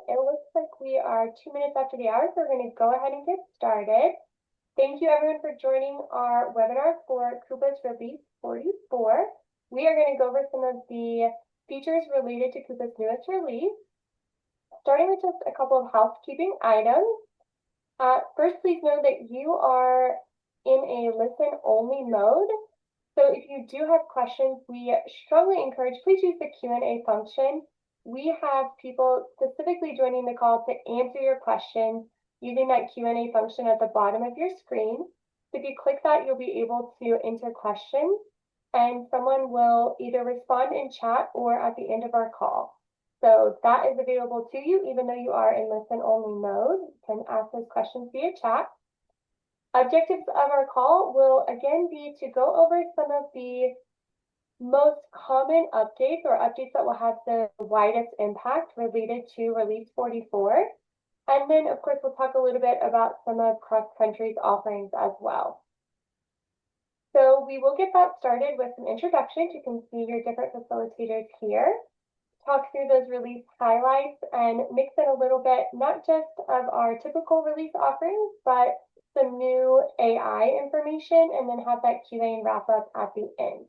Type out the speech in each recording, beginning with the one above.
it looks like we are 2 minutes after the hour, so we're going to go ahead and get started. Thank you everyone for joining our webinar for Coupa's Release 44. We are going to go over some of the features related to Coupa's newest release, starting with just a couple of housekeeping items. First, please know that you are in a listen-only mode. So if you do have questions, we strongly encourage, please use the Q&A function. We have people specifically joining the call to answer your questions using that Q&A function at the bottom of your screen. So if you click that, you'll be able to enter questions, and someone will either respond in chat or at the end of our call. So that is available to you, even though you are in listen-only mode. You can ask those questions via chat. Objectives of our call will again be to go over some of the most common updates or updates that will have the widest impact related to Release 44. And then, of course, we'll talk a little bit about some of CrossCountry's offerings as well. So we will get that started with some introductions. You can see your different facilitators here. Talk through those release highlights and mix in a little bit, not just of our typical release offerings, but some new AI information, and then have that QA and wrap up at the end.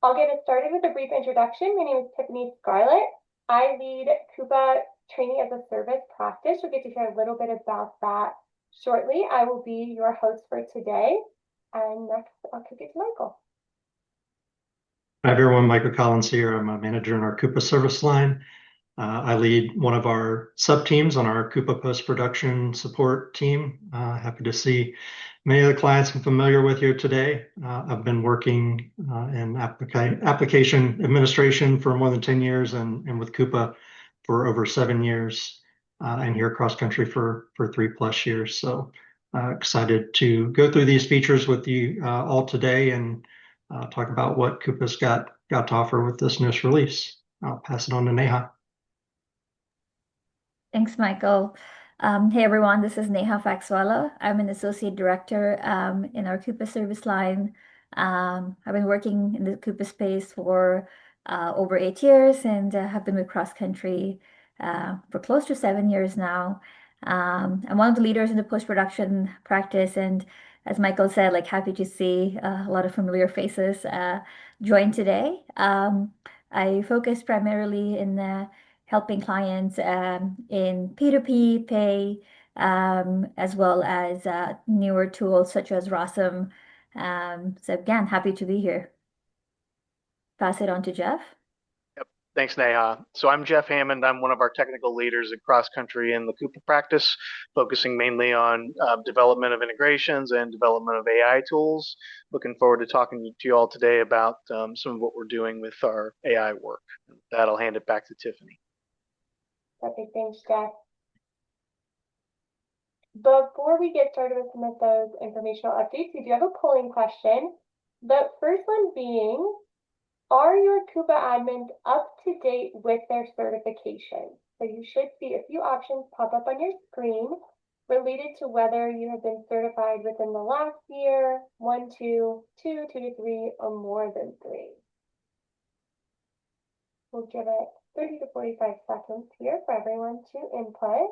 I'll get us started with a brief introduction. My name is Tiffany Scarlett. I lead Coupa Training as a Service practice. We'll get to hear a little bit about that shortly. I will be your host for today. And next, I'll kick it to Michael. Hi everyone, Michael Collins here. I'm a manager in our Coupa service line. I lead one of our sub-teams on our Coupa post-production support team. Happy to see many of the clients I'm familiar with here today. I've been working in application administration for more than 10 years and with Coupa for over 7 years, and here across country for 3+ years. So excited to go through these features with you all today and talk about what Coupa's got to offer with this newest release. I'll pass it on to Neha. Thanks, Michael. Hey everyone, this is Neha Faxwala. I'm an associate director in our Coupa service line. I've been working in the Coupa space for over 8 years and have been with CrossCountry for close to 7 years now. I'm one of the leaders in the post-production practice, and as Michael said, happy to see a lot of familiar faces join today. I focus primarily in helping clients in P2P, Pay, as well as newer tools such as ROSM. So again, happy to be here. Pass it on to Jeff. Yep. Thanks, Neha. So I'm Jeff Hammond. I'm one of our technical leaders at CrossCountry in the Coupa practice, focusing mainly on development of integrations and development of AI tools. Looking forward to talking to you all today about some of what we're doing with our AI work. With that, I'll hand it back to Tiffany. Perfect, thanks, Jeff. Before we get started with some of those informational updates, we do have a polling question. The first one being, are your Coupa admins up to date with their certification? So you should see a few options pop up on your screen related to whether you have been certified within the last year, 1, 2, 2, 2 to 3, or more than 3. We'll give it 30 to 45 seconds here for everyone to input.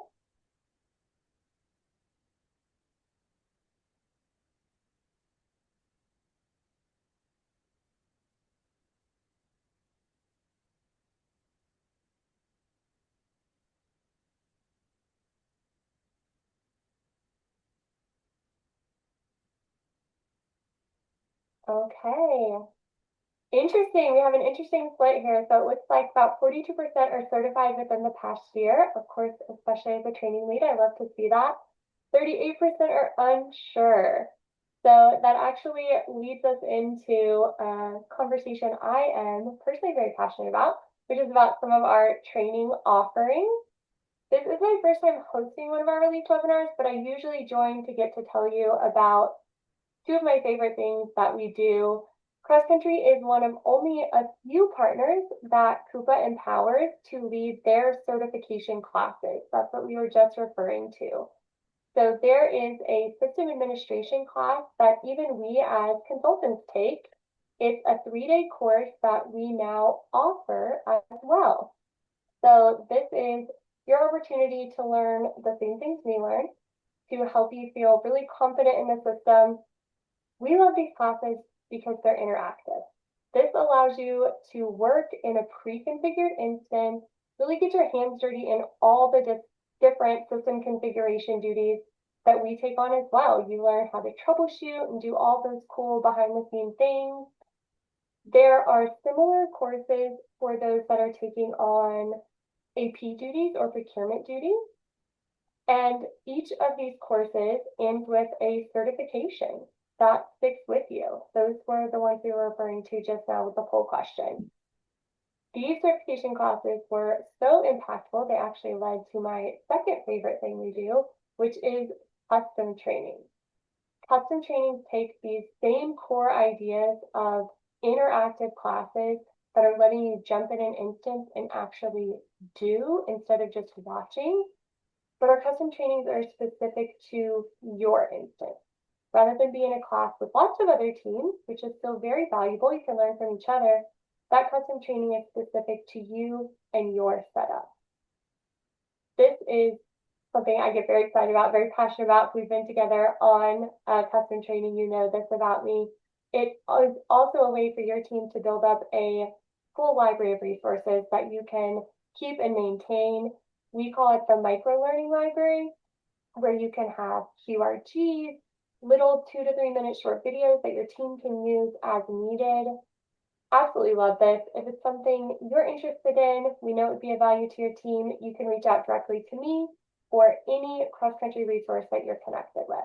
Okay. Interesting. We have an interesting split here. So it looks like about 42% are certified within the past year. Of course, especially as a training lead, I love to see that. 38% are unsure. So that actually leads us into a conversation I am personally very passionate about, which is about some of our training offerings. This is my first time hosting one of our release webinars, but I usually join to get to tell you about 2 of my favorite things that we do. CrossCountry is one of only a few partners that Coupa empowers to lead their certification classes. That's what we were just referring to. So there is a system administration class that even we as consultants take. It's a 3-day course that we now offer as well. So this is your opportunity to learn the same things we learned, to help you feel really confident in the system. We love these classes because they're interactive. This allows you to work in a pre-configured instance, really get your hands dirty in all the different system configuration duties that we take on as well. You learn how to troubleshoot and do all those cool behind-the-scenes things. There are similar courses for those that are taking on AP duties or procurement duties. And each of these courses ends with a certification that sticks with you. Those were the ones we were referring to just now with the poll question. These certification classes were so impactful, they actually led to my second favorite thing we do, which is custom training. Custom trainings take these same core ideas of interactive classes that are letting you jump in an instance and actually do instead of just watching. But our custom trainings are specific to your instance. Rather than being in a class with lots of other teams, which is still very valuable, you can learn from each other, that custom training is specific to you and your setup. This is something I get very excited about, very passionate about. If we've been together on custom training, you know this about me. It is also a way for your team to build up a full library of resources that you can keep and maintain. We call it the micro-learning library, where you can have QRGs, little 2 to 3 minute short videos that your team can use as needed. Absolutely love this. If it's something you're interested in, we know it would be a value to your team, you can reach out directly to me or any cross-country resource that you're connected with.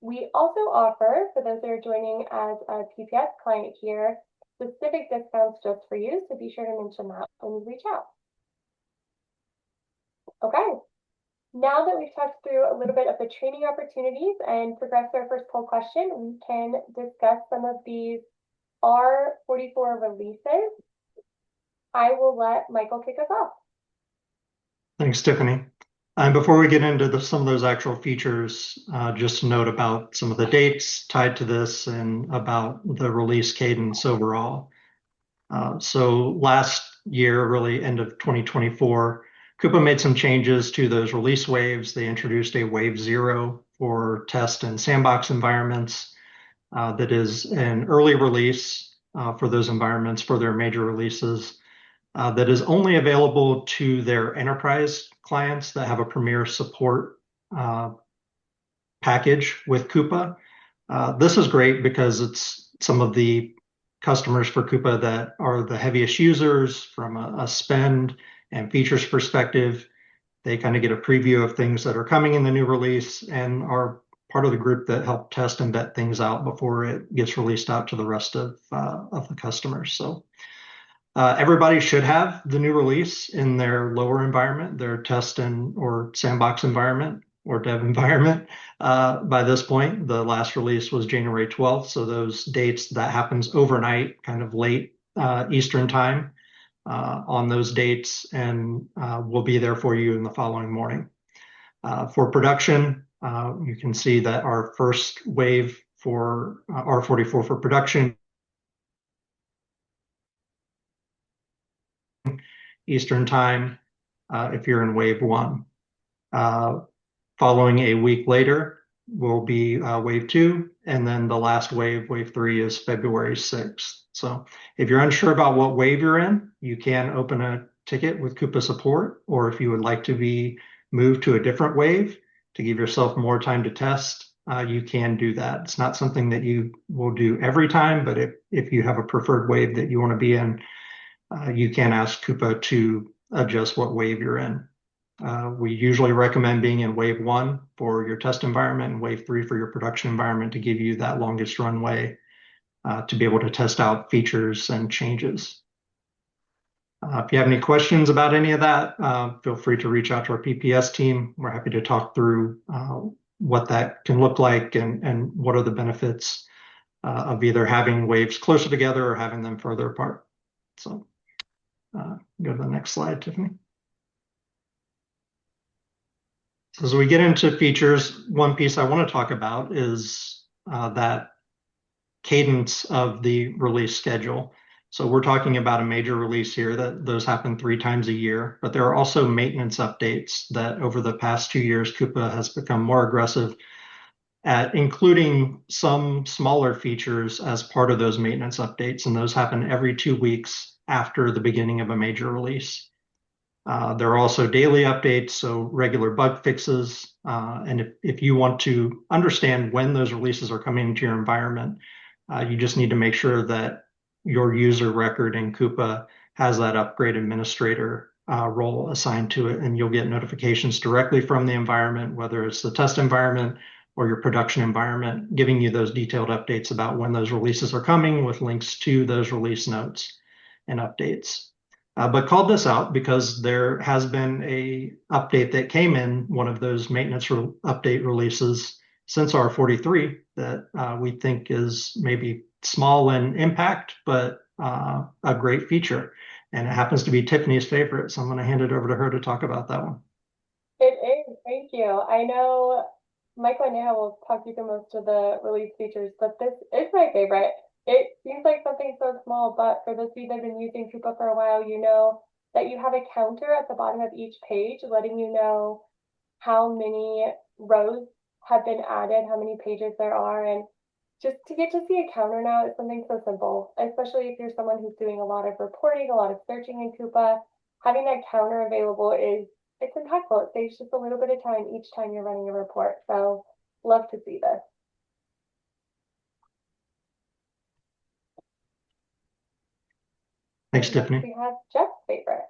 We also offer, for those that are joining as a PPS client here, specific discounts just for you, so be sure to mention that when you reach out. Okay, now that we've talked through a little bit of the training opportunities and progressed our first poll question, we can discuss some of these R44 releases. I will let Michael kick us off. Thanks, Tiffany. And before we get into some of those actual features, just a note about some of the dates tied to this and about the release cadence overall. So last year, really end of 2024, Coupa made some changes to those release waves. They introduced a wave 0 for test and sandbox environments that is an early release for those environments for their major releases that is only available to their enterprise clients that have a premier support package with Coupa. This is great because it's some of the customers for Coupa that are the heaviest users from a spend and features perspective. They kind of get a preview of things that are coming in the new release and are part of the group that help test and vet things out before it gets released out to the rest of the customers. So everybody should have the new release in their lower environment, their test and or sandbox environment or dev environment. By this point, the last release was January 12th. So those dates, that happens overnight, kind of late Eastern time on those dates, and will be there for you in the following morning. For production, you can see that our first wave for R44 for production Eastern time, if you're in wave 1. Following a week later will be wave 2, and then the last wave, wave 3, is February 6th. So if you're unsure about what wave you're in, you can open a ticket with Coupa support, or if you would like to be moved to a different wave to give yourself more time to test, you can do that. It's not something that you will do every time, but if you have a preferred wave that you want to be in, you can ask Coupa to adjust what wave you're in. We usually recommend being in wave 1 for your test environment and wave 3 for your production environment to give you that longest runway to be able to test out features and changes. If you have any questions about any of that, feel free to reach out to our PPS team. We're happy to talk through what that can look like and what are the benefits of either having waves closer together or having them further apart. So go to the next slide, Tiffany. So as we get into features, one piece I want to talk about is that cadence of the release schedule. So we're talking about a major release here that those happen 3 times a year, but there are also maintenance updates that over the past 2 years, Coupa has become more aggressive at including some smaller features as part of those maintenance updates, and those happen every 2 weeks after the beginning of a major release. There are also daily updates, so regular bug fixes. And if you want to understand when those releases are coming into your environment, you just need to make sure that your user record in Coupa has that upgrade administrator role assigned to it, and you'll get notifications directly from the environment, whether it's the test environment or your production environment, giving you those detailed updates about when those releases are coming with links to those release notes and updates. But called this out because there has been a update that came in one of those maintenance update releases since R43 that we think is maybe small in impact, but a great feature. And it happens to be Tiffany's favorite, so I'm going to hand it over to her to talk about that one. It is, thank you. I know Michael and Neha will talk you through most of the release features, but this is my favorite. It seems like something so small, but for those of you that have been using Coupa for a while, you know that you have a counter at the bottom of each page letting you know how many rows have been added, how many pages there are, and just to get to see a counter now is something so simple, especially if you're someone who's doing a lot of reporting, a lot of searching in Coupa. Having that counter available it's impactful. It saves just a little bit of time each time you're running a report. So love to see this. Thanks, And next Tiffany. we have Jeff's favorite.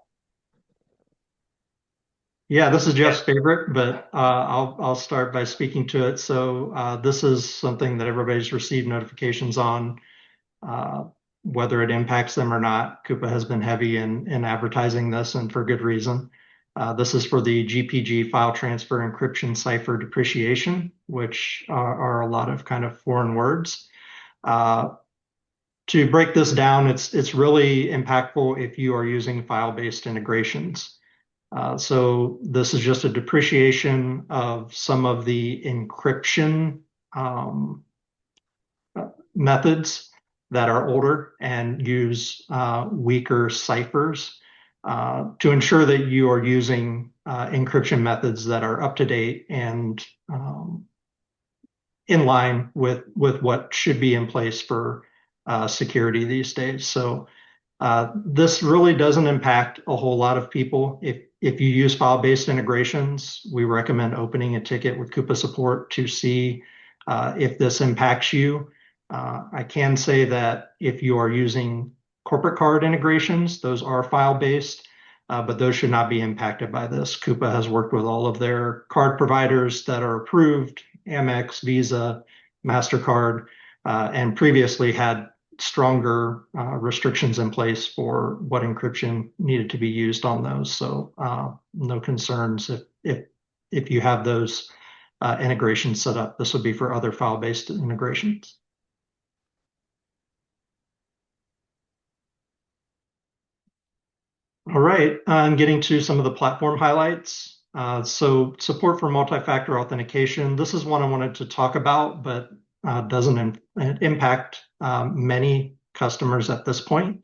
Yeah, this is Jeff's favorite, but I'll start by speaking to it. So this is something that everybody's received notifications on, whether it impacts them or not. Coupa has been heavy in advertising this, and for good reason. This is for the GPG file transfer encryption cipher depreciation, which are a lot of kind of foreign words. To break this down, it's really impactful if you are using file-based integrations. So this is just a depreciation of some of the encryption methods that are older and use weaker ciphers to ensure that you are using encryption methods that are up to date and in line with what should be in place for security these days. So this really doesn't impact a whole lot of people. If you use file-based integrations, we recommend opening a ticket with Coupa support to see if this impacts you. I can say that if you are using corporate card integrations, those are file-based, but those should not be impacted by this. Coupa has worked with all of their card providers that are approved, Amex, Visa, MasterCard, and previously had stronger restrictions in place for what encryption needed to be used on those. So no concerns if you have those integrations set up. This would be for other file-based integrations. All right, I'm getting to some of the platform highlights. So support for multi-factor authentication. This is one I wanted to talk about, but doesn't impact many customers at this point.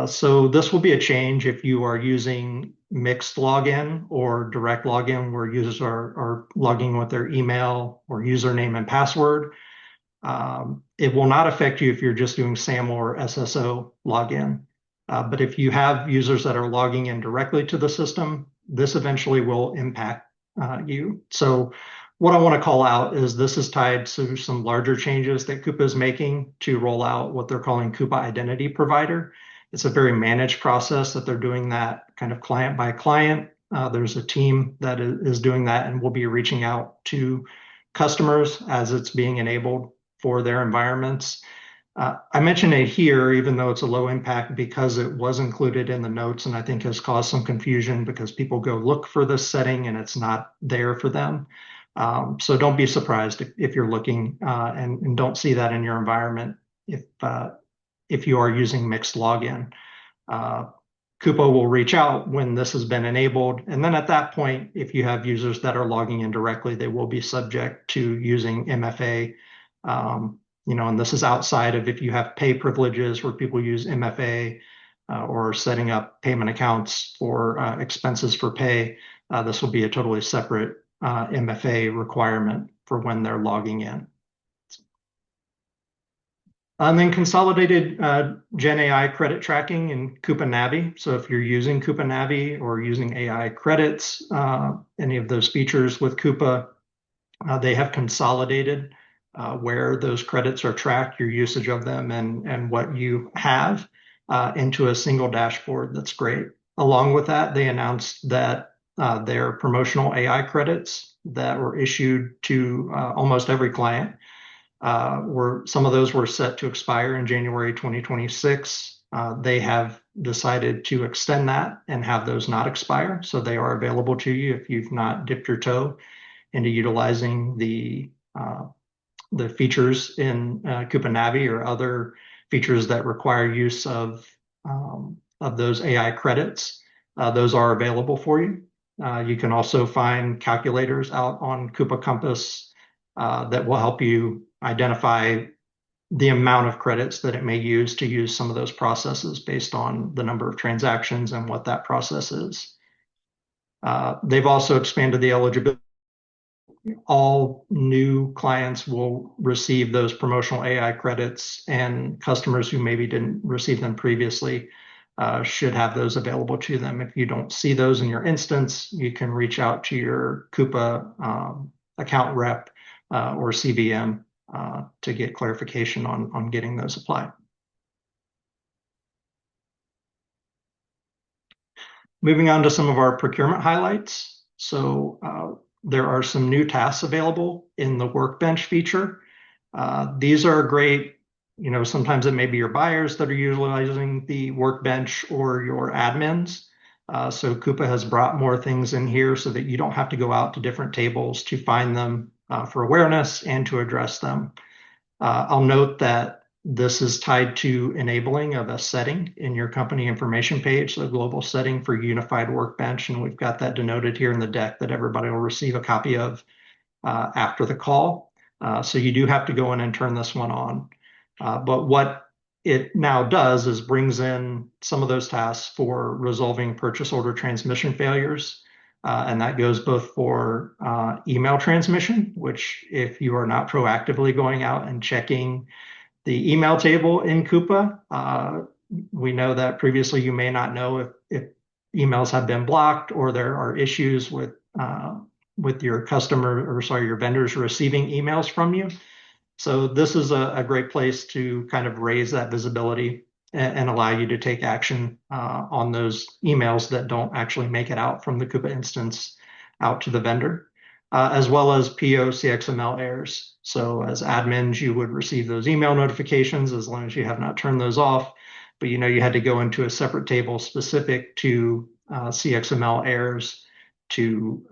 So this will be a change if you are using mixed login or direct login where users are logging with their email or username and password. It will not affect you if you're just doing SAML or SSO login. But if you have users that are logging in directly to the system, this eventually will impact you. So what I want to call out is this is tied to some larger changes that Coupa is making to roll out what they're calling Coupa Identity Provider. It's a very managed process that they're doing that kind of client by client. There's a team that is doing that, and we'll be reaching out to customers as it's being enabled for their environments. I mention it here, even though it's a low impact, because it was included in the notes and I think has caused some confusion because people go look for this setting and it's not there for them. So don't be surprised if you're looking and don't see that in your environment if you are using mixed login. Coupa will reach out when this has been enabled. And then at that point, if you have users that are logging in directly, they will be subject to using MFA and this is outside of if you have pay privileges where people use MFA or setting up payment accounts for expenses for pay. This will be a totally separate MFA requirement for when they're logging in. And then consolidated Gen AI credit tracking in Coupa Navi. So if you're using Coupa Navi or using AI credits, any of those features with Coupa, they have consolidated where those credits are tracked, your usage of them, and what you have into a single dashboard. That's great. Along with that, they announced that their promotional AI credits that were issued to almost every client some of those were set to expire in January 2026. They have decided to extend that and have those not expire. So they are available to you if you've not dipped your toe into utilizing the features in Coupa Navi or other features that require use of those AI credits. Those are available for you. You can also find calculators out on Coupa Compass that will help you identify the amount of credits that it may use to use some of those processes based on the number of transactions and what that process is. They've also expanded the eligibility. All new clients will receive those promotional AI credits, and customers who maybe didn't receive them previously should have those available to them. If you don't see those in your instance, you can reach out to your Coupa account rep or CVM to get clarification on getting those applied. Moving on to some of our procurement highlights. So there are some new tasks available in the Workbench feature. These are great. Sometimes it may be your buyers that are utilizing the Workbench or your admins. So Coupa has brought more things in here so that you don't have to go out to different tables to find them for awareness and to address them. I'll note that this is tied to enabling of a setting in your company information page, so a global setting for unified Workbench, and we've got that denoted here in the deck that everybody will receive a copy of after the call. So you do have to go in and turn this one on. But what it now does is brings in some of those tasks for resolving purchase order transmission failures. And that goes both for email transmission, which if you are not proactively going out and checking the email table in Coupa, we know that previously you may not know if emails have been blocked or there are issues with your your vendors receiving emails from you. So this is a great place to kind of raise that visibility and allow you to take action on those emails that don't actually make it out from the Coupa instance out to the vendor, as well as PO CXML errors. So as admins, you would receive those email notifications as long as you have not turned those off, but you had to go into a separate table specific to CXML errors to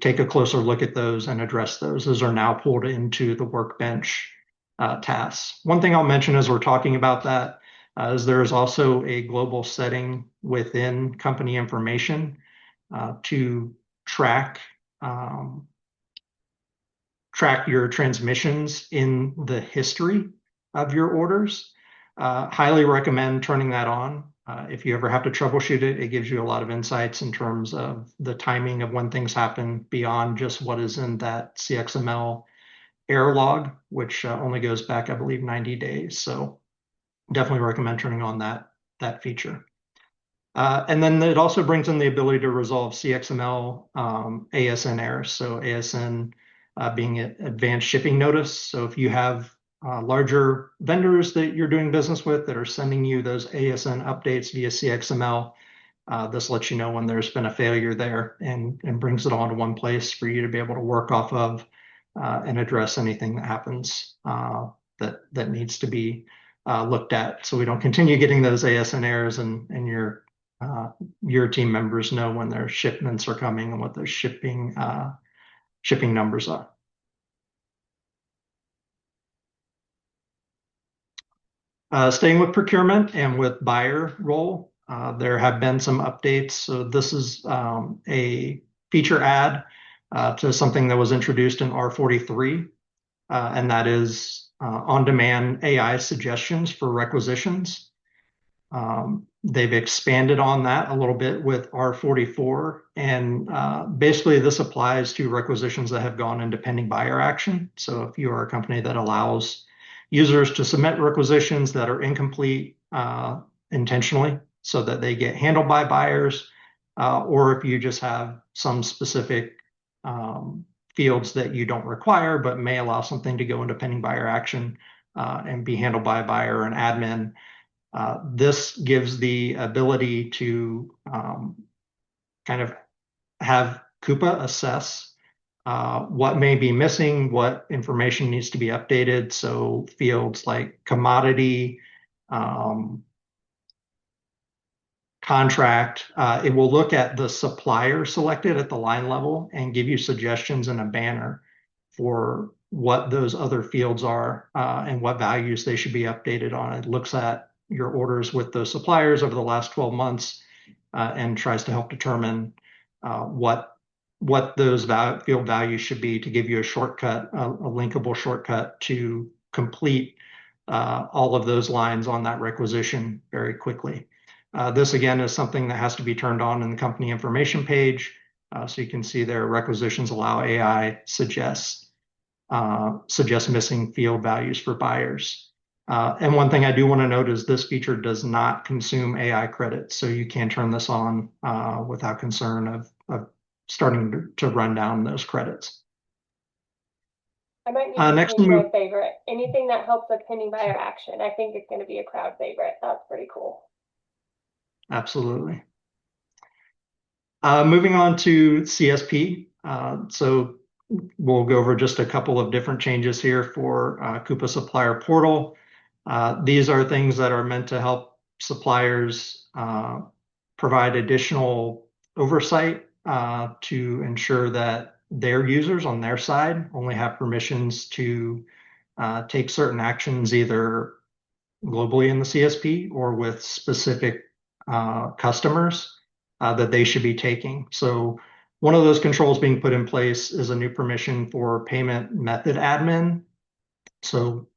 take a closer look at those and address those. Those are now pulled into the Workbench tasks. One thing I'll mention as we're talking about that is there is also a global setting within company information to track your transmissions in the history of your orders. Highly recommend turning that on. If you ever have to troubleshoot it, it gives you a lot of insights in terms of the timing of when things happen beyond just what is in that CXML error log, which only goes back, I believe, 90 days. So definitely recommend turning on that feature. And then it also brings in the ability to resolve CXML ASN errors. So ASN being an advanced shipping notice. So if you have larger vendors that you're doing business with that are sending you those ASN updates via CXML, this lets you know when there's been a failure there and brings it all into one place for you to be able to work off of and address anything that happens that needs to be looked at. So we don't continue getting those ASN errors and your team members know when their shipments are coming and what those shipping numbers are. Staying with procurement and with buyer role, there have been some updates. So this is a feature add to something that was introduced in R43. and that is on-demand AI suggestions for requisitions. They've expanded on that a little bit with R44, and basically this applies to requisitions that have gone into pending buyer action. So if you are a company that allows users to submit requisitions that are incomplete intentionally so that they get handled by buyers, or if you just have some specific fields that you don't require but may allow something to go into pending buyer action and be handled by a buyer or an admin. This gives the ability to kind of have Coupa assess what may be missing, what information needs to be updated. So fields like commodity, contract, it will look at the supplier selected at the line level and give you suggestions in a banner for what those other fields are and what values they should be updated on. It looks at your orders with those suppliers over the last 12 months and tries to help determine what those field values should be to give you a shortcut, a linkable shortcut to complete all of those lines on that requisition very quickly. This again is something that has to be turned on in the company information page. So you can see there requisitions allow AI suggest missing field values for buyers. And one thing I do want to note is this feature does not consume AI credits. So you can turn this on without concern of starting to run down those credits. I might need to Next change my move. favorite. Anything that helps with pending buyer action, I think it's going to be a crowd favorite. That's pretty cool. Absolutely. Moving on to CSP. So we'll go over just a couple of different changes here for Coupa Supplier Portal. These are things that are meant to help suppliers provide additional oversight to ensure that their users on their side only have permissions to take certain actions either globally in the CSP or with specific customers that they should be taking. So one of those controls being put in place is a new permission for payment method admin. So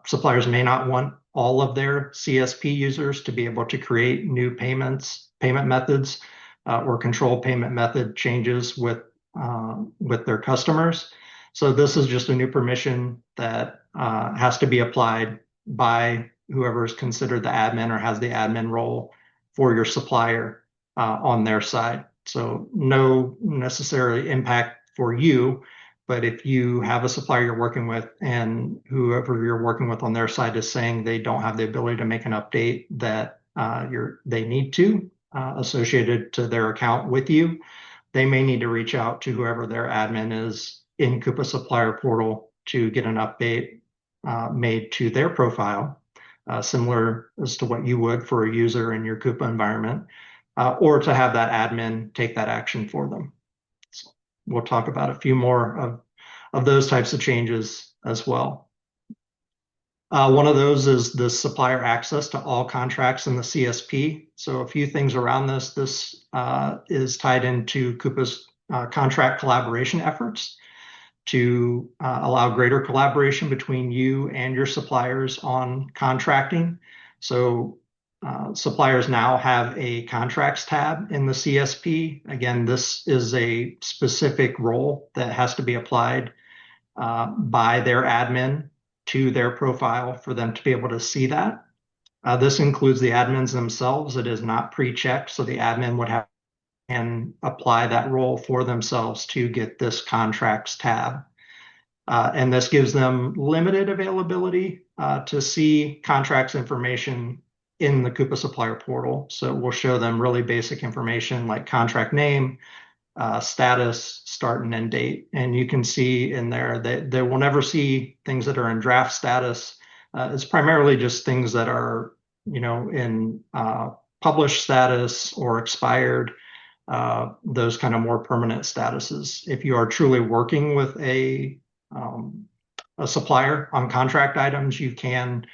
suppliers may not want all of their CSP users to be able to create new payment methods or control payment method changes with their customers. So this is just a new permission that has to be applied by whoever is considered the admin or has the admin role for your supplier on their side. So no necessarily impact for you, but if you have a supplier you're working with and whoever you're working with on their side is saying they don't have the ability to make an update that they need to associated to their account with you, they may need to reach out to whoever their admin is in Coupa Supplier Portal to get an update made to their profile, similar as to what you would for a user in your Coupa environment, or to have that admin take that action for them. So we'll talk about a few more of those types of changes as well. One of those is the supplier access to all contracts in the CSP. So a few things around this. This is tied into Coupa's contract collaboration efforts to allow greater collaboration between you and your suppliers on contracting. So suppliers now have a contracts tab in the CSP. Again, this is a specific role that has to be applied by their admin to their profile for them to be able to see that. This includes the admins themselves. It is not pre-checked, so the admin would have and apply that role for themselves to get this contracts tab. And this gives them limited availability to see contracts information in the Coupa Supplier Portal. So we'll show them really basic information like contract name, status, start and end date. And you can see in there that they will never see things that are in draft status. It's primarily just things that are, in published status or expired, those kind of more permanent statuses. If you are truly working with a supplier on contract items, you can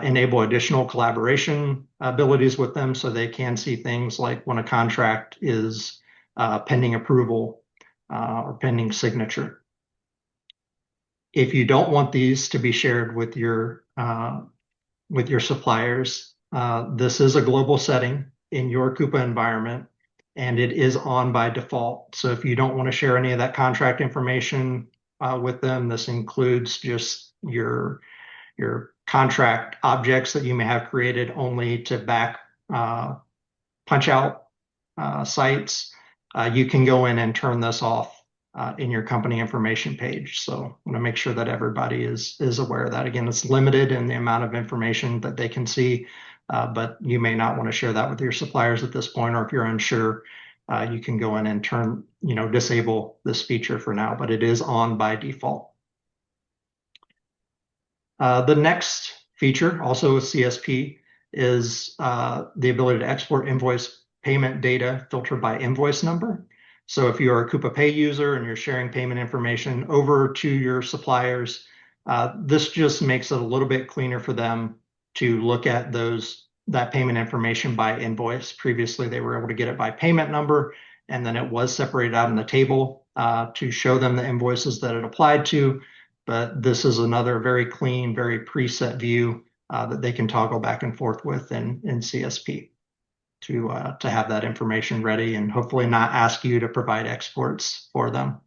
enable additional collaboration abilities with them so they can see things like when a contract is pending approval or pending signature. If you don't want these to be shared with your suppliers, this is a global setting in your Coupa environment, and it is on by default. So if you don't want to share any of that contract information with them, this includes just your contract objects that you may have created only to back punch out sites. You can go in and turn this off in your company information page. So I want to make sure that everybody is aware of that. Again, it's limited in the amount of information that they can see, but you may not want to share that with your suppliers at this point, or if you're unsure, you can go in and disable this feature for now, but it is on by default. The next feature, also with CSP, is the ability to export invoice payment data filtered by invoice number. So if you're a Coupa Pay user and you're sharing payment information over to your suppliers, this just makes it a little bit cleaner for them to look at that payment information by invoice. Previously, they were able to get it by payment number, and then it was separated out in the table to show them the invoices that it applied to. But this is another very clean, very preset view that they can toggle back and forth with in CSP to have that information ready and hopefully not ask you to provide exports for them.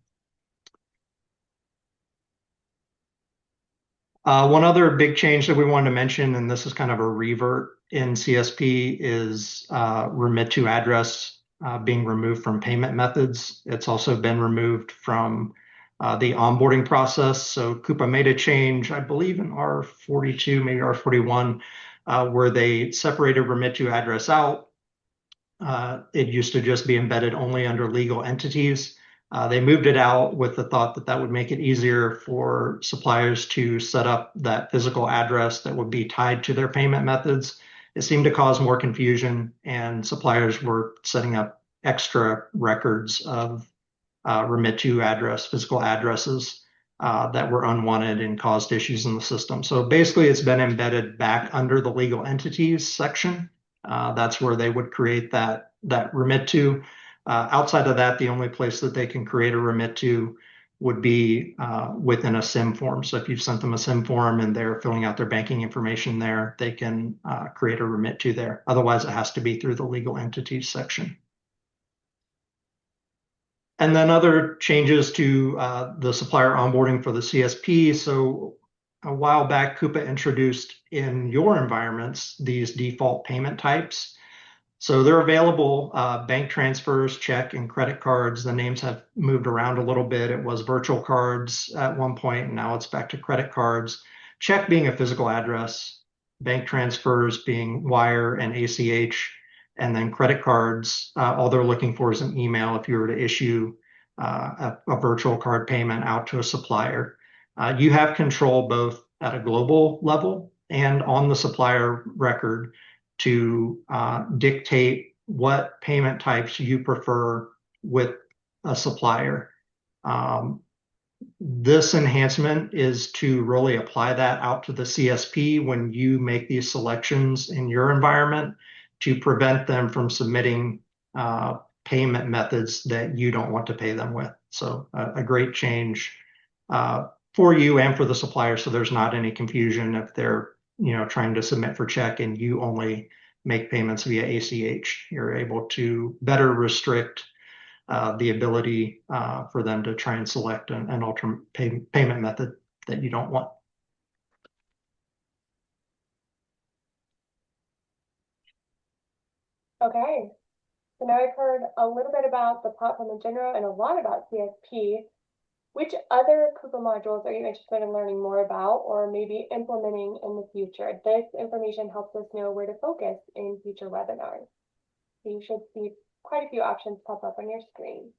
One other big change that we wanted to mention, and this is kind of a revert in CSP, is remit to address being removed from payment methods. It's also been removed from the onboarding process. So Coupa made a change, I believe in R42, maybe R41, where they separated remit to address out. It used to just be embedded only under legal entities. They moved it out with the thought that that would make it easier for suppliers to set up that physical address that would be tied to their payment methods. It seemed to cause more confusion, and suppliers were setting up extra records of remit to address, physical addresses that were unwanted and caused issues in the system. So basically, it's been embedded back under the legal entities section. That's where they would create that remit to. Outside of that, the only place that they can create a remit to would be within a SIM form. So if you've sent them a SIM form and they're filling out their banking information there, they can create a remit to there. Otherwise, it has to be through the legal entities section. And then other changes to the supplier onboarding for the CSP. So a while back, Coupa introduced in your environments these default payment types. So they're available bank transfers, check, and credit cards. The names have moved around a little bit. It was virtual cards at one point, and now it's back to credit cards. Check being a physical address, bank transfers being wire and ACH, and then credit cards, all they're looking for is an email if you were to issue a virtual card payment out to a supplier. You have control both at a global level and on the supplier record to dictate what payment types you prefer with a supplier. This enhancement is to really apply that out to the CSP when you make these selections in your environment to prevent them from submitting payment methods that you don't want to pay them with. So a great change for you and for the supplier, so there's not any confusion if they're trying to submit for check and you only make payments via ACH. You're able to better restrict the ability for them to try and select an alternate payment method that you don't want. Okay, so now I've heard a little bit about the platform in general and a lot about CSP. Which other Coupa modules are you interested in learning more about or maybe implementing in the future? This information helps us know where to focus in future webinars. So you should see quite a few options pop up on your screen.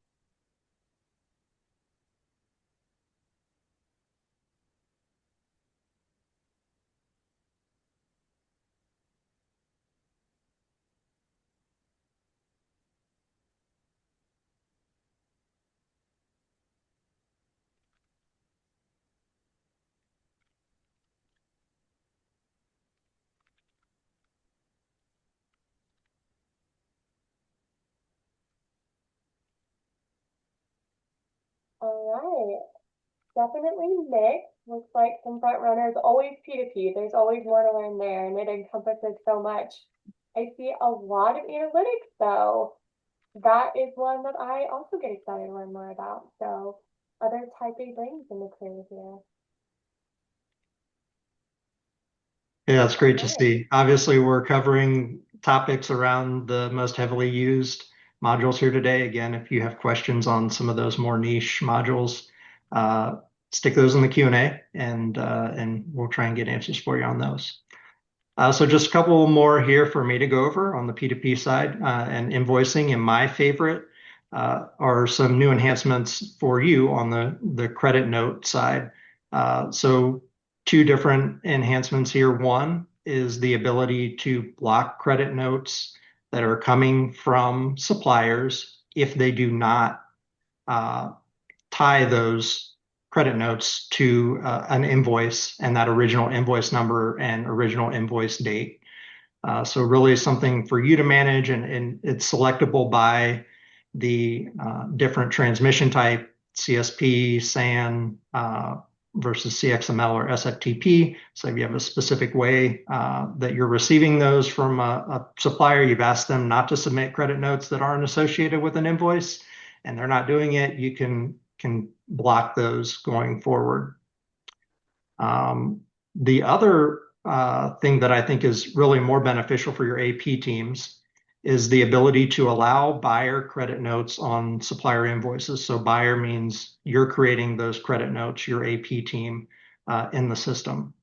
All right. definitely mixed. Looks like some front runners, always P2P. There's always more to learn there, and it encompasses so much. I see a lot of analytics, though. That is one that I also get excited to learn more about. So other type A brains in the career here. Yeah, it's great to Okay. see. Obviously, we're covering topics around the most heavily used modules here today. Again, if you have questions on some of those more niche modules, stick those in the Q&A and we'll try and get answers for you on those. So just a couple more here for me to go over on the P2P side and invoicing. And my favorite are some new enhancements for you on the credit note side. So two different enhancements here. One is the ability to block credit notes that are coming from suppliers if they do not tie those credit notes to an invoice and that original invoice number and original invoice date. So really something for you to manage, and it's selectable by the different transmission type, CSP, SAN versus CXML or SFTP. So if you have a specific way that you're receiving those from a supplier, you've asked them not to submit credit notes that aren't associated with an invoice, and they're not doing it, you can block those going forward. The other thing that I think is really more beneficial for your AP teams is the ability to allow buyer credit notes on supplier invoices. So buyer means you're creating those credit notes, your AP team, in the system.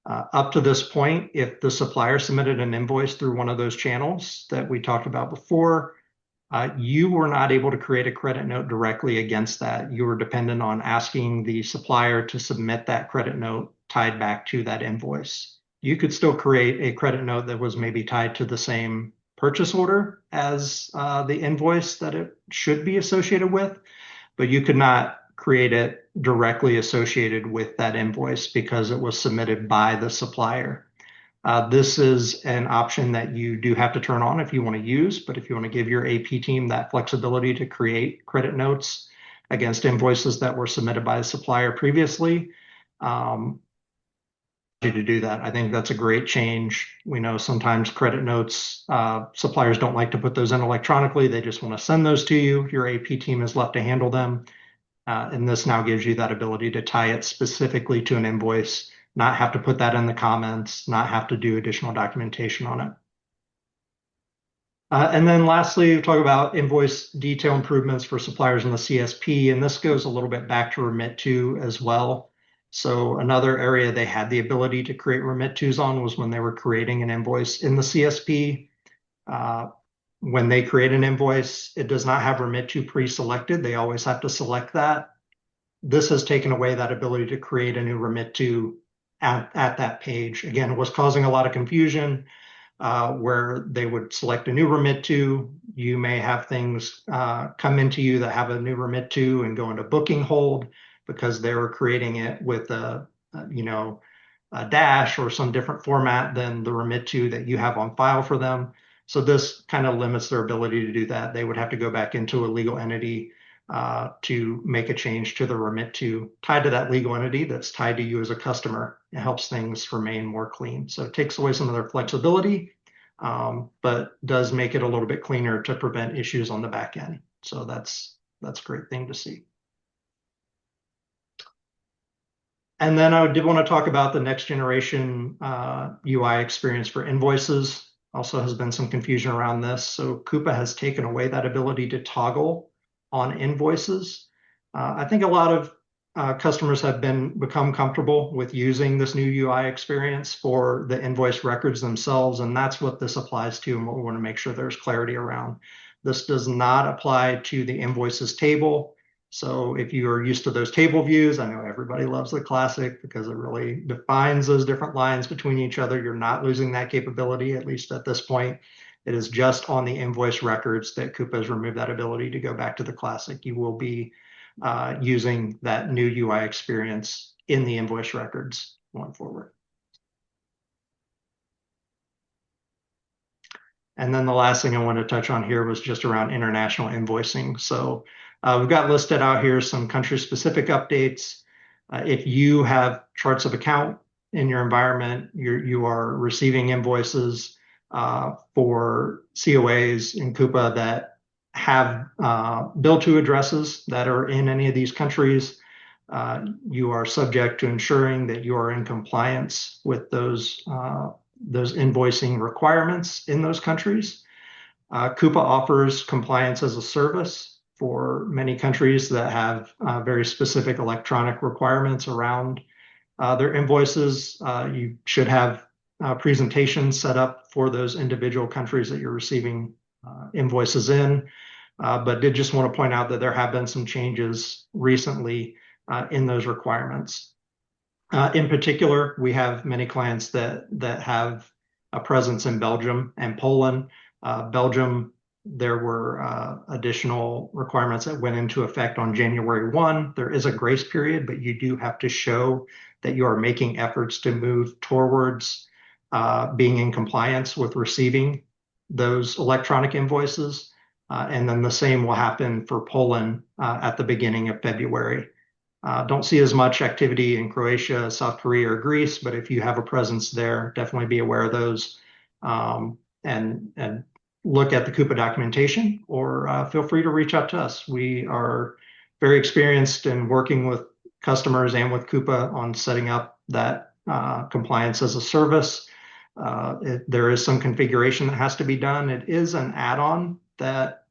Up to this point, if the supplier submitted an invoice through one of those channels that we talked about before, you were not able to create a credit note directly against that. You were dependent on asking the supplier to submit that credit note tied back to that invoice. You could still create a credit note that was maybe tied to the same purchase order as the invoice that it should be associated with, but you could not create it directly associated with that invoice because it was submitted by the supplier. This is an option that you do have to turn on if you want to use, but if you want to give your AP team that flexibility to create credit notes against invoices that were submitted by the supplier previously, you to do that. I think that's a great change. We know sometimes credit notes, suppliers don't like to put those in electronically. They just want to send those to you. Your AP team is left to handle them. And this now gives you that ability to tie it specifically to an invoice, not have to put that in the comments, not have to do additional documentation on it. And then lastly, we talk about invoice detail improvements for suppliers in the CSP, and this goes a little bit back to remit to as well. So another area they had the ability to create remit tos on was when they were creating an invoice in the CSP. When they create an invoice, it does not have remit to pre-selected. They always have to select that. This has taken away that ability to create a new remit to at that page. Again, it was causing a lot of confusion where they would select a new remit to. You may have things come into you that have a new remit to and go into booking hold because they were creating it with a dash or some different format than the remit to that you have on file for them. So this kind of limits their ability to do that. They would have to go back into a legal entity to make a change to the remit to tied to that legal entity that's tied to you as a customer. It helps things remain more clean. So it takes away some of their flexibility, but does make it a little bit cleaner to prevent issues on the back end. So that's a great thing to see. And then I did want to talk about the next generation UI experience for invoices. Also has been some confusion around this. So Coupa has taken away that ability to toggle on invoices. I think a lot of customers have become comfortable with using this new UI experience for the invoice records themselves, and that's what this applies to and what we want to make sure there's clarity around. This does not apply to the invoices table. So if you are used to those table views, I know everybody loves the classic because it really defines those different lines between each other. You're not losing that capability, at least at this point. It is just on the invoice records that Coupa has removed that ability to go back to the classic. You will be using that new UI experience in the invoice records going forward. And then the last thing I want to touch on here was just around international invoicing. So we've got listed out here some country-specific updates. If you have charts of account in your environment, you are receiving invoices for COAs in Coupa that have bill to addresses that are in any of these countries. You are subject to ensuring that you are in compliance with those invoicing requirements in those countries. Coupa offers compliance as a service for many countries that have very specific electronic requirements around their invoices. You should have presentations set up for those individual countries that you're receiving invoices in. But did just want to point out that there have been some changes recently in those requirements. In particular, we have many clients that have a presence in Belgium and Poland. Belgium, there were additional requirements that went into effect on January 1. There is a grace period, but you do have to show that you are making efforts to move towards being in compliance with receiving those electronic invoices. And then the same will happen for Poland at the beginning of February. Don't see as much activity in Croatia, South Korea, or Greece, but if you have a presence there, definitely be aware of those and look at the Coupa documentation, or feel free to reach out to us. We are very experienced in working with customers and with Coupa on setting up that compliance as a service. There is some configuration that has to be done. It is an add-on that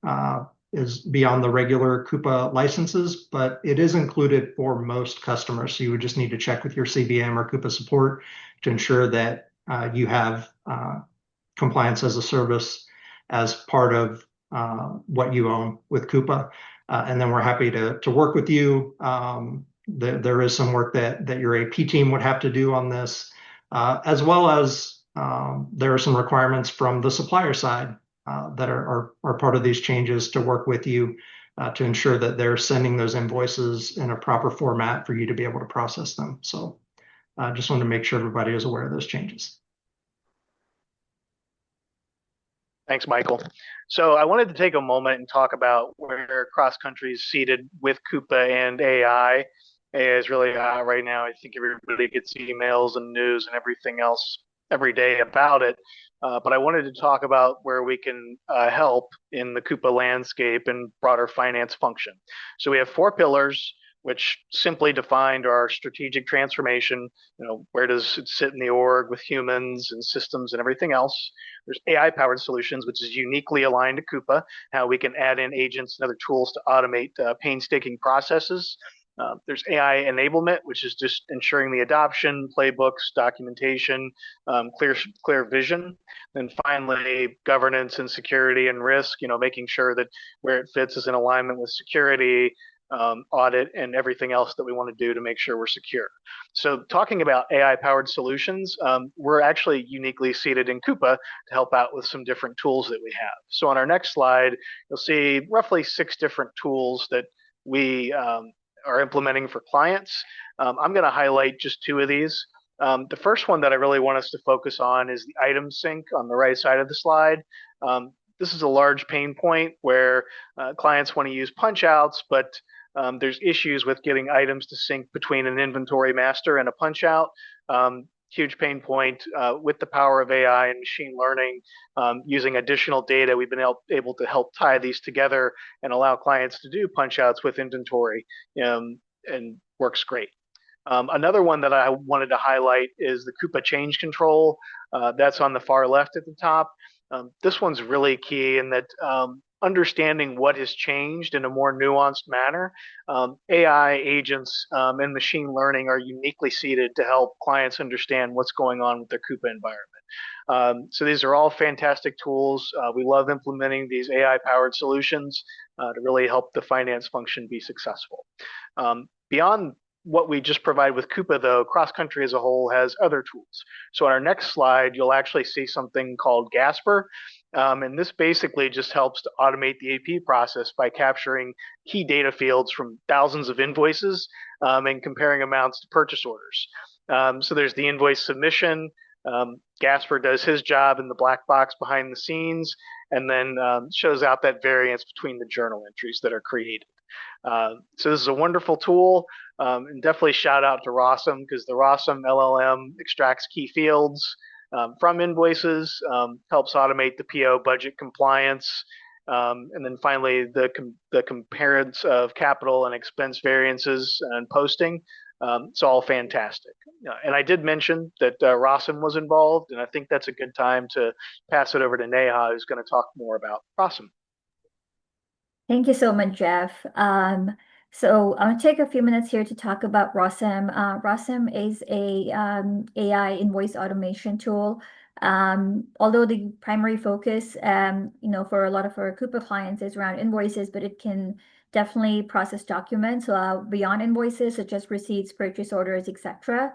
is beyond the regular Coupa licenses, but it is included for most customers. So you would just need to check with your CVM or Coupa support to ensure that you have compliance as a service as part of what you own with Coupa. And then we're happy to work with you. There is some work that your AP team would have to do on this, as well as there are some requirements from the supplier side that are part of these changes to work with you to ensure that they're sending those invoices in a proper format for you to be able to process them. So I just wanted to make sure everybody is aware of those changes. Thanks, Michael. So I wanted to take a moment and talk about where cross-country is seated with Coupa and AI. AI is really hot right now. I think everybody gets emails and news and everything else every day about it. But I wanted to talk about where we can help in the Coupa landscape and broader finance function. So we have 4 pillars, which simply defined our strategic transformation. Where does it sit in the org with humans and systems and everything else? There's AI-powered solutions, which is uniquely aligned to Coupa, how we can add in agents and other tools to automate painstaking processes. There's AI enablement, which is just ensuring the adoption, playbooks, documentation, clear vision. And finally, governance and security and risk, making sure that where it fits is in alignment with security, audit, and everything else that we want to do to make sure we're secure. So talking about AI-powered solutions, we're actually uniquely seated in Coupa to help out with some different tools that we have. So on our next slide, you'll see roughly 6 different tools that we are implementing for clients. I'm going to highlight just 2 of these. The first one that I really want us to focus on is the item sync on the right side of the slide. This is a large pain point where clients want to use punch outs, but there's issues with getting items to sync between an inventory master and a punch out. Huge pain point with the power of AI and machine learning. Using additional data, we've been able to help tie these together and allow clients to do punch outs with inventory, and works great. Another one that I wanted to highlight is the Coupa change control. That's on the far left at the top. This one's really key in that understanding what has changed in a more nuanced manner. AI agents and machine learning are uniquely seated to help clients understand what's going on with their Coupa environment. So these are all fantastic tools. We love implementing these AI-powered solutions to really help the finance function be successful. Beyond what we just provide with Coupa, though, cross-country as a whole has other tools. So on our next slide, you'll actually see something called Gasper. And this basically just helps to automate the AP process by capturing key data fields from thousands of invoices and comparing amounts to purchase orders. So there's the invoice submission. Gasper does his job in the black box behind the scenes and then shows out that variance between the journal entries that are created. So this is a wonderful tool, and definitely shout out to Rossum, because the Rossum LLM extracts key fields from invoices, helps automate the PO budget compliance, and then finally the comparison of capital and expense variances and posting. It's all fantastic. And I did mention that Rossum was involved, and I think that's a good time to pass it over to Neha, who's going to talk more about Rossum. Thank you so much, Jeff. So I'm going to take a few minutes here to talk about Rossum. Rossum is a AI invoice automation tool. Although the primary focus, for a lot of our Coupa clients is around invoices, but it can definitely process documents beyond invoices, such as receipts, purchase orders, etc.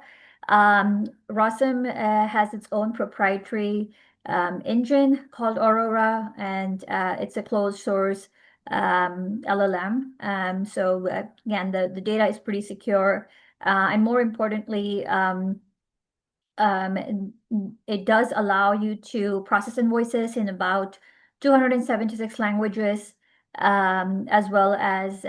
Rossum has its own proprietary engine called Aurora, and it's a closed source LLM. So again, the data is pretty secure, and more importantly, it does allow you to process invoices in about 276 languages, as well as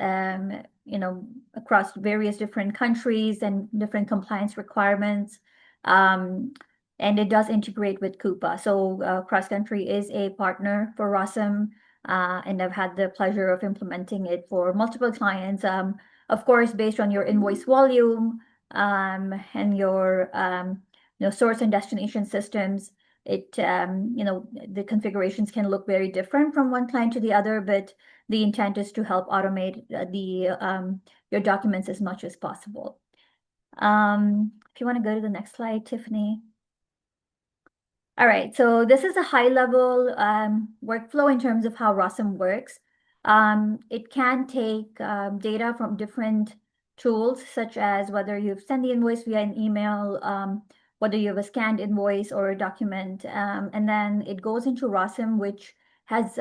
across various different countries and different compliance requirements. And it does integrate with Coupa. So Cross Country is a partner for Rossum, and I've had the pleasure of implementing it for multiple clients. Of course, based on your invoice volume and your source and destination systems, the configurations can look very different from one client to the other, but the intent is to help automate your documents as much as possible. If you want to go to the next slide, Tiffany. All right, so this is a high-level workflow in terms of how Rossum works. It can take data from different tools, such as whether you've sent the invoice via an email, whether you have a scanned invoice or a document, and then it goes into Rossum, which has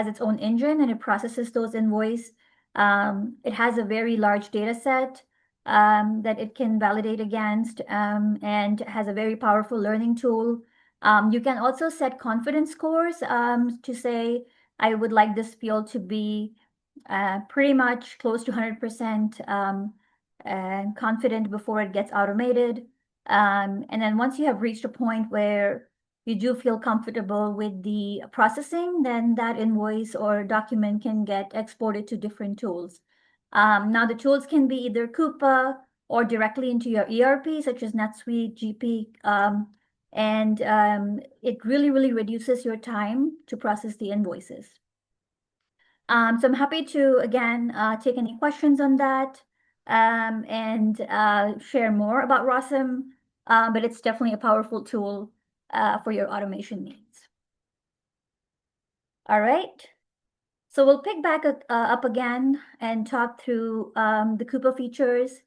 its own engine, and it processes those invoices. It has a very large data set that it can validate against, and has a very powerful learning tool. You can also set confidence scores to say, I would like this field to be pretty much close to 100% confident before it gets automated. And then once you have reached a point where you do feel comfortable with the processing, then that invoice or document can get exported to different tools. Now the tools can be either Coupa or directly into your ERP, such as NetSuite, GP, and it really reduces your time to process the invoices. So I'm happy to, again, take any questions on that and share more about Rossum, but it's definitely a powerful tool for your automation needs. All right, so we'll pick back up again and talk through the Coupa features.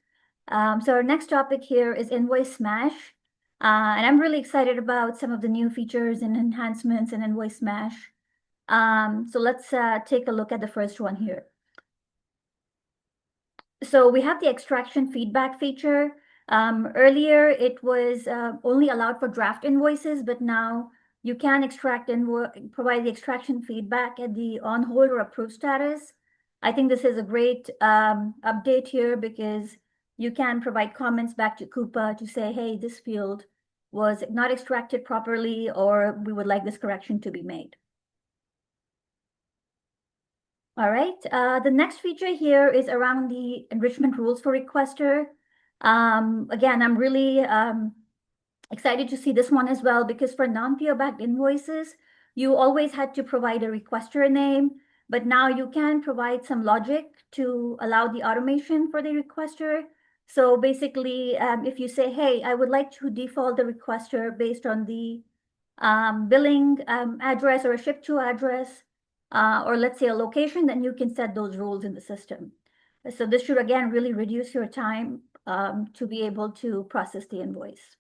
So our next topic here is Invoice Smash. And I'm really excited about some of the new features and enhancements in Invoice Smash. So let's take a look at the first one here. So we have the extraction feedback feature. Earlier, it was only allowed for draft invoices, but now you can provide the extraction feedback at the on hold or approved status. I think this is a great update here, because you can provide comments back to Coupa to say, hey, this field was not extracted properly, or we would like this correction to be made. All right, the next feature here is around the enrichment rules for requester. Again, I'm really excited to see this one as well, because for non-PO backed invoices, you always had to provide a requester name, but now you can provide some logic to allow the automation for the requester. So basically, if you say, hey, I would like to default the requester based on the billing address or a ship to address, or let's say a location, then you can set those rules in the system. So this should, again, really reduce your time to be able to process the invoice.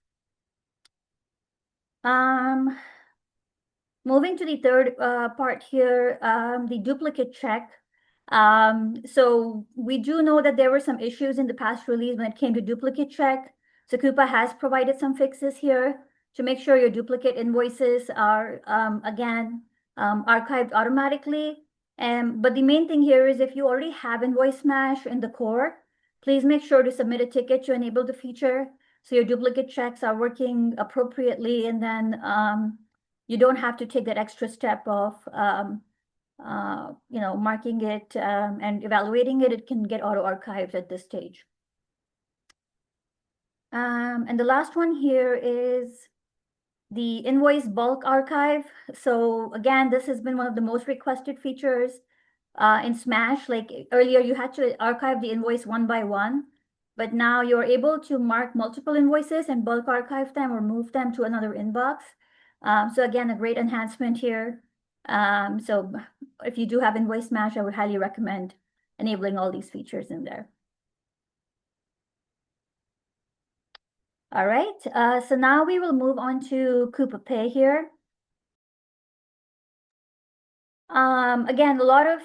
Moving to the third part here, the duplicate check. So we do know that there were some issues in the past release when it came to duplicate check. So Coupa has provided some fixes here to make sure your duplicate invoices are, again, archived automatically. But the main thing here is if you already have Invoice Smash in the core, please make sure to submit a ticket to enable the feature so your duplicate checks are working appropriately, and then you don't have to take that extra step of marking it and evaluating it. It can get auto-archived at this stage. And the last one here is the invoice bulk archive. So again, this has been one of the most requested features in Smash. Like earlier, you had to archive the invoice one by one, but now you're able to mark multiple invoices and bulk archive them or move them to another inbox. So again, a great enhancement here. So if you do have Invoice Smash, I would highly recommend enabling all these features in there. All right, so now we will move on to Coupa Pay here. Again, a lot of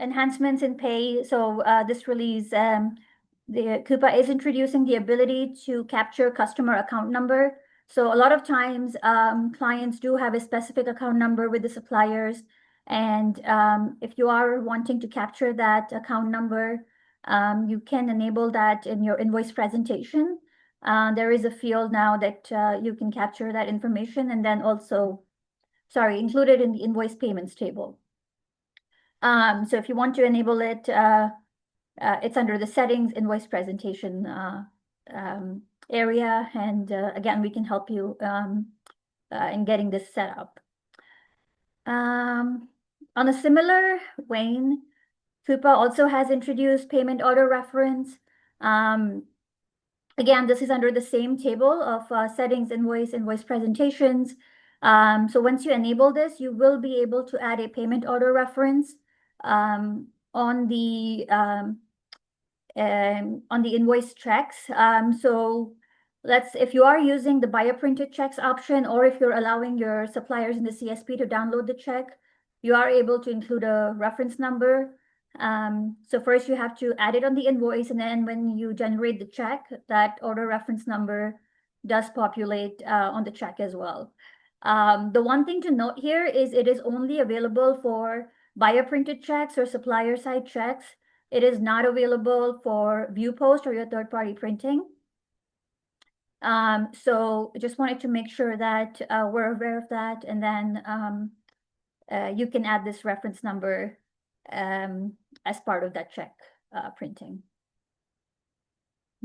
enhancements in Pay. So this release, the Coupa is introducing the ability to capture customer account number. So a lot of times clients do have a specific account number with the suppliers. And if you are wanting to capture that account number, you can enable that in your invoice presentation. There is a field now that you can capture that information and then also, include it in the invoice payments table. So if you want to enable it, it's under the settings invoice presentation area. And again, we can help you in getting this set up. On a similar vein, Coupa also has introduced payment order reference. Again, this is under the same table of settings, invoice presentations. So once you enable this, you will be able to add a payment order reference on the invoice checks. So if you are using the buyer printed checks option, or if you're allowing your suppliers in the CSP to download the check, you are able to include a reference number. So first you have to add it on the invoice, and then when you generate the check, that order reference number does populate on the check as well. The one thing to note here is it is only available for buyer printed checks or supplier side checks. It is not available for ViewPost or your third-party printing. So I just wanted to make sure that we're aware of that, and then you can add this reference number as part of that check printing.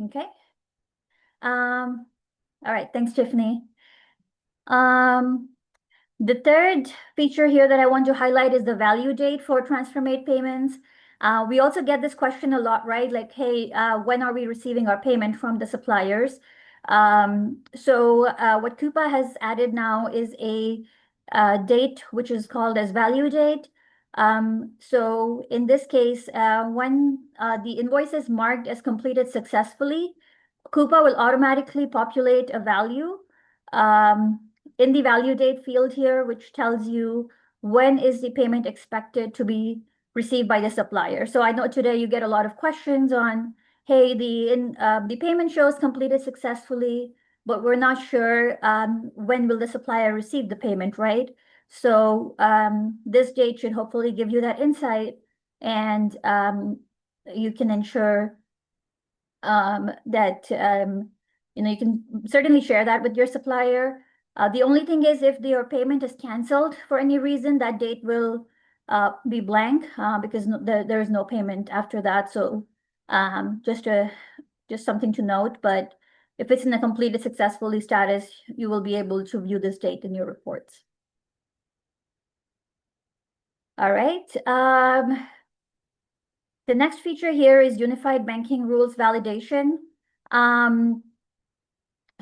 Okay. All right, thanks, Tiffany. The third feature here that I want to highlight is the value date for transfer-made payments. We also get this question a lot, right? Like, hey, when are we receiving our payment from the suppliers? So what Coupa has added now is a date which is called as value date. So in this case, when the invoice is marked as completed successfully, Coupa will automatically populate a value in the value date field here, which tells you when is the payment expected to be received by the supplier. So I know today you get a lot of questions on, hey, the payment shows completed successfully, but we're not sure when will the supplier receive the payment, right? So this date should hopefully give you that insight, and you can ensure that you can certainly share that with your supplier. The only thing is, if your payment is canceled for any reason, that date will be blank because there is no payment after that. So just something to note. But if it's in a completed successfully status, you will be able to view this date in your reports. All right. The next feature here is unified banking rules validation.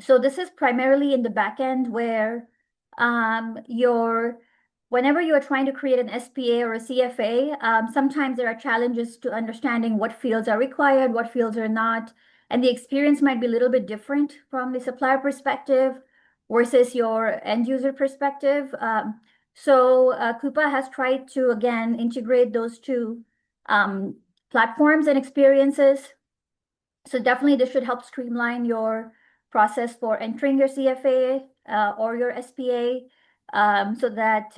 So this is primarily in the back end where whenever you are trying to create an SPA or a CFA, sometimes there are challenges to understanding what fields are required, what fields are not, and the experience might be a little bit different from the supplier perspective versus your end user perspective. So Coupa has tried to, again, integrate those two platforms and experiences. So definitely this should help streamline your process for entering your CFA or your SPA, so that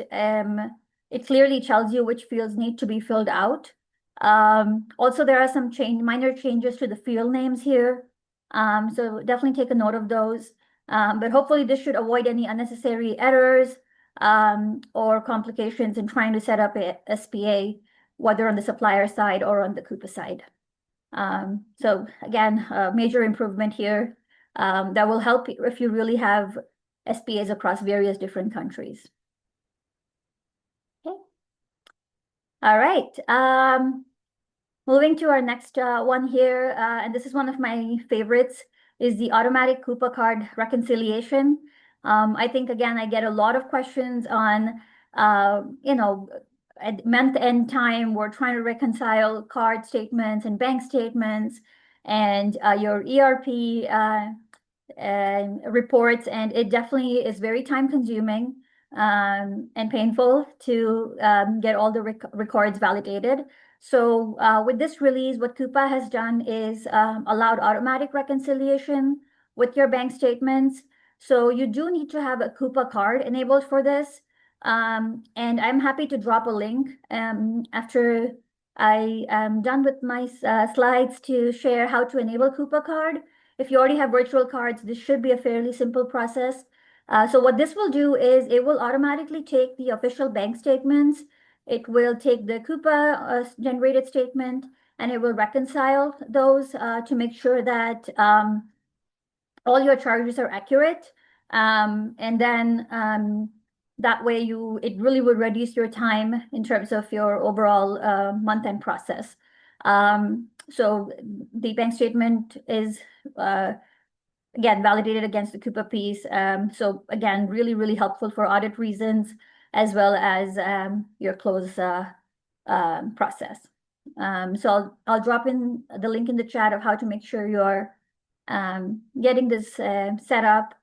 it clearly tells you which fields need to be filled out. Also, there are some minor changes to the field names here. So definitely take a note of those. But hopefully this should avoid any unnecessary errors or complications in trying to set up a SPA, whether on the supplier side or on the Coupa side. So again, a major improvement here that will help if you really have SPAs across various different countries. Okay. All right. Moving to our next one here, and this is one of my favorites, is the automatic Coupa card reconciliation. I think, again, I get a lot of questions on, at month-end time, we're trying to reconcile card statements and bank statements and your ERP reports, and it definitely is very time-consuming and painful to get all the records validated. So with this release, what Coupa has done is allowed automatic reconciliation with your bank statements. So you do need to have a Coupa card enabled for this. And I'm happy to drop a link after I am done with my slides to share how to enable Coupa card. If you already have virtual cards, this should be a fairly simple process. So what this will do is it will automatically take the official bank statements. It will take the Coupa generated statement and it will reconcile those to make sure that all your charges are accurate. And then that way it really would reduce your time in terms of your overall month-end process. So the bank statement is again validated against the Coupa piece. So again, really, really helpful for audit reasons as well as your close process. So I'll drop in the link in the chat of how to make sure you're getting this set up.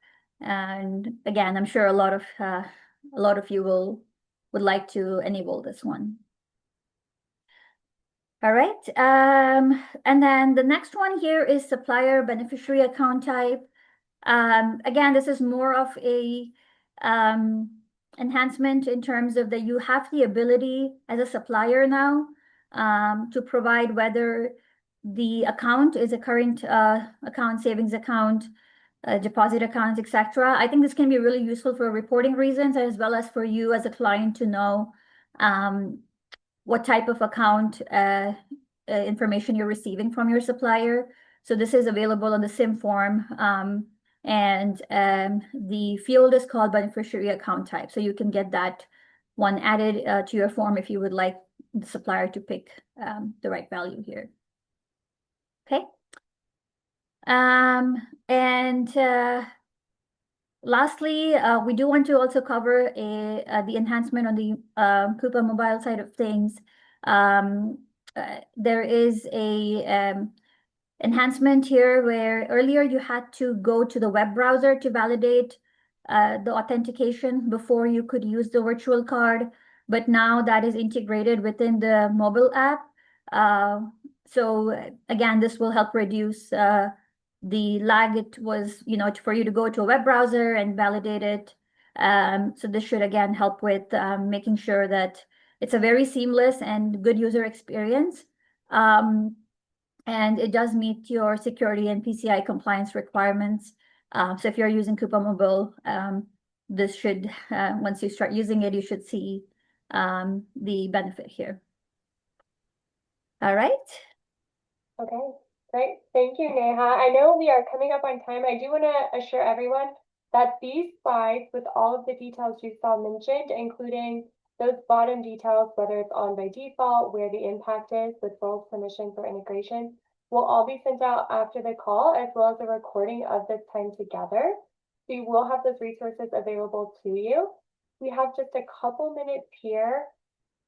And again, I'm sure a lot of you would like to enable this one. All right. And then the next one here is supplier beneficiary account type. Again, this is more of a enhancement in terms of that you have the ability as a supplier now to provide whether the account is a current account, savings account, deposit accounts, etc. I think this can be really useful for reporting reasons as well as for you as a client to know what type of account information you're receiving from your supplier. So this is available on the SIM form. And the field is called beneficiary account type. So you can get that one added to your form if you would like the supplier to pick the right value here. Okay. And lastly, we do want to also cover the enhancement on the Coupa mobile side of things. There is a enhancement here where earlier you had to go to the web browser to validate the authentication before you could use the virtual card, but now that is integrated within the mobile app. So again, this will help reduce the lag. It was, for you to go to a web browser and validate it. So this should again help with making sure that it's a very seamless and good user experience. And it does meet your security and PCI compliance requirements. So if you're using Coupa Mobile, this should, once you start using it, you should see the benefit here. All right. Okay, great. Thank you, Neha. I know we are coming up on time. I do want to assure everyone that these slides with all of the details you saw mentioned, including those bottom details, whether it's on by default, where the impact is with roles, permission for integration, will all be sent out after the call, as well as a recording of this time together. So you will have those resources available to you. We have just a couple minutes here.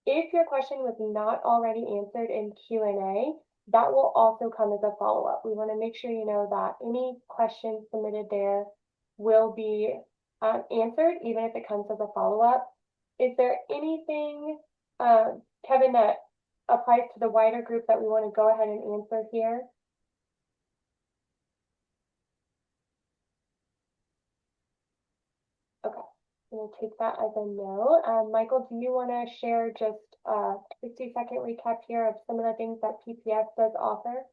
If your question was not already answered in Q&A, that will also come as a follow-up. We want to make sure you know that any questions submitted there will be answered, even if it comes as a follow-up. Is there anything, Kevin, that applies to the wider group that we want to go ahead and answer here? Okay, We'll take that as a no. Michael, do you want to share just a 60-second recap here of some of the things that PPS does offer?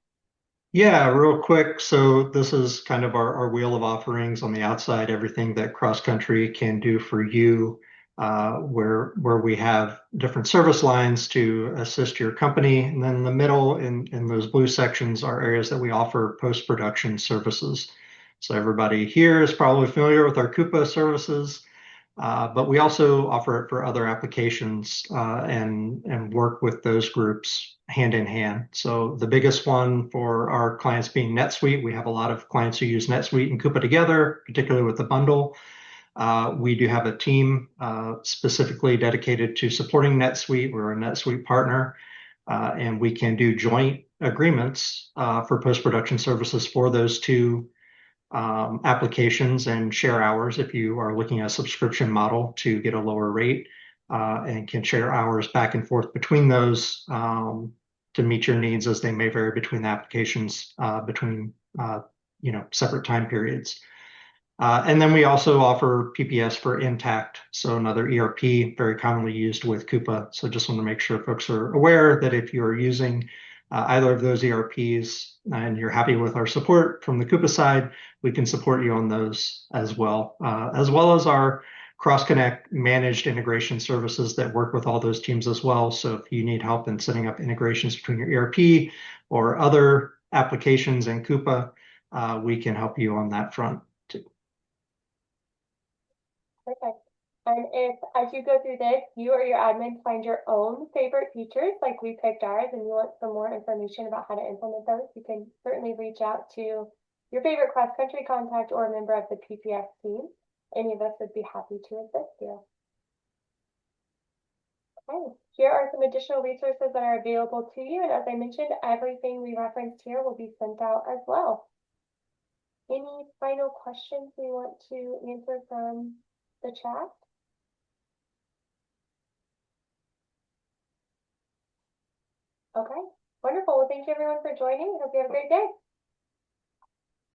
Yeah, real quick. So this is kind of our wheel of offerings on the outside, everything that cross country can do for you, where we have different service lines to assist your company. And then in the middle, in those blue sections, are areas that we offer post-production services. So everybody here is probably familiar with our Coupa services. But we also offer it for other applications and work with those groups hand in hand. So the biggest one for our clients being NetSuite, we have a lot of clients who use NetSuite and Coupa together, particularly with the bundle. We do have a team specifically dedicated to supporting NetSuite. We're a NetSuite partner, and we can do joint agreements for post-production services for those two applications and share hours if you are looking at a subscription model to get a lower rate, and can share hours back and forth between those to meet your needs as they may vary between the applications between separate time periods. And then we also offer PPS for Intact, so another ERP very commonly used with Coupa. So just want to make sure folks are aware that if you're using either of those ERPs and you're happy with our support from the Coupa side, we can support you on those as well as our cross-connect managed integration services that work with all those teams as well. So if you need help in setting up integrations between your ERP or other applications in Coupa, we can help you on that front too. Perfect. And if, as you go through this, you or your admins find your own favorite features, like we picked ours, and you want some more information about how to implement those, you can certainly reach out to your favorite cross-country contact or a member of the PPS team. Any of us would be happy to assist you. Okay, here are some additional resources that are available to you, and as I mentioned, everything we referenced here will be sent out as well. Any final questions we want to answer from the chat? Okay, wonderful. Well, thank you everyone for joining. I hope you have a great day.